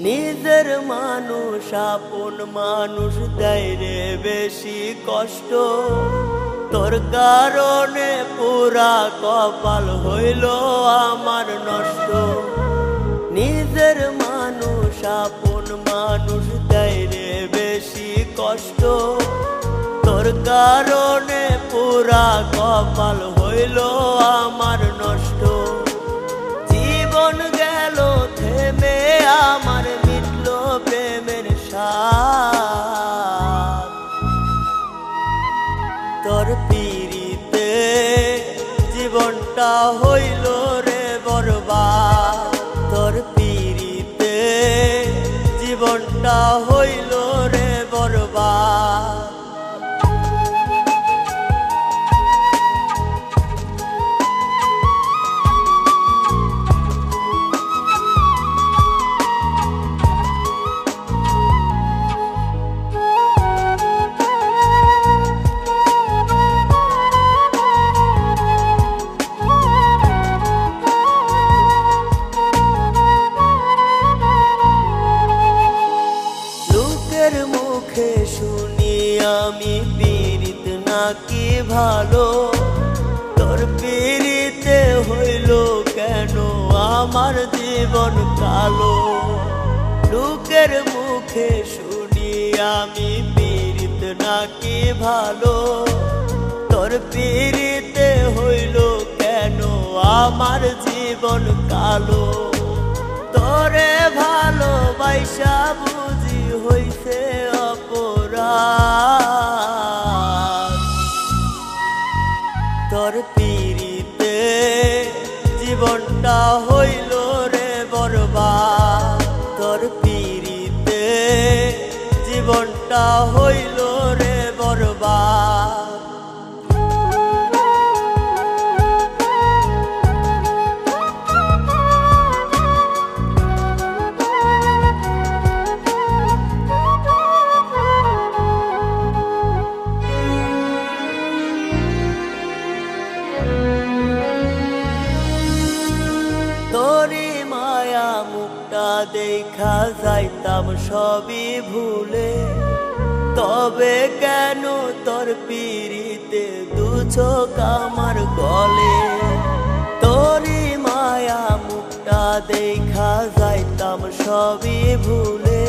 নিজের মানুষ আপন মানুষ দেয় রে বেশি কষ্ট, তোর কারণে পুরা কপাল হইল আমার নষ্ট। নিজের মানুষ আপন মানুষ দেয় রে বেশি কষ্ট, তোর কারণে পুরা কপাল হইল আমার নষ্ট। জীবন গেল থেমে আমার মিটল প্রেমের স্বাদ, তোর পিরিতে জীবনটা হইল রে বরবাদ, তোর পিরিতে জীবনটা হইল রে বরবাদ। মুখে শুনি আমি পীড়িত নাকি ভালো, তোর পীড়িতে হইল কেন আমার জীবন কালো। লোকের মুখে শুনি আমি পীড়িত নাকি ভালো, তোর পীড়িতে হইল কেন আমার জীবন কালো। তোরে ভালোবাসা বুঝি হইছে অপরাধ, তোর পিরিতে জীবনটা হইল রে বরবাদ, তোর পিরিতে জীবনটা হইল রে বরবাদ। তোরি মায়া মুখটা দেখা যাইতাম সবই ভুলে, তবে কেন তোর পিরিতে দু চোখ আমার গলে। তোরি মায়া মুখটা দেখা যাইতাম সবই ভুলে,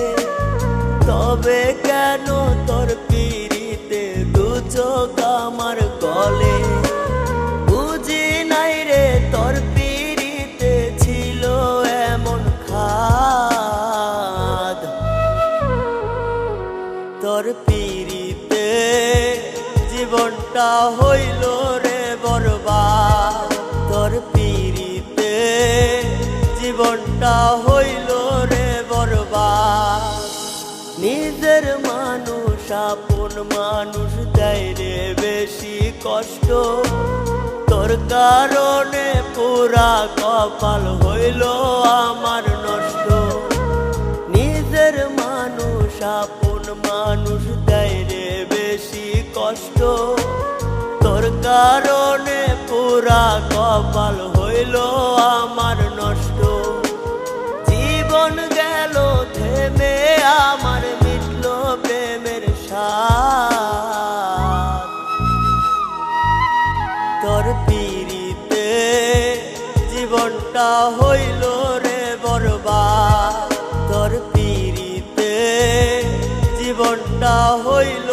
তবে কেন তোর পিরিতে দু চোখ আমার গলে। বুঝি নাই রে তোর পিরিতে ছিল এমন খাদ, তোর পিরিতে জীবনটা হইল রে বরবাদ, তোর পিরিতে জীবনটা হইল রে বরবাদ। নিজের মানুষ আপন মানুষ দেয় রে বেশি কষ্ট, তোর কারণে পুরা কপাল হইল আমার নষ্ট। নিজের মানুষ আপন মানুষ দেয় রে বেশি কষ্ট, তোর কারণে পুরা কপাল হইল আমার নষ্ট। জীবন গেল থেমে আমার মিটল প্রেমের স্বাদ, তোর পিরিতে জীবনটা হইল রে বরবাদ, তোর পিরিতে জীবনটা হইল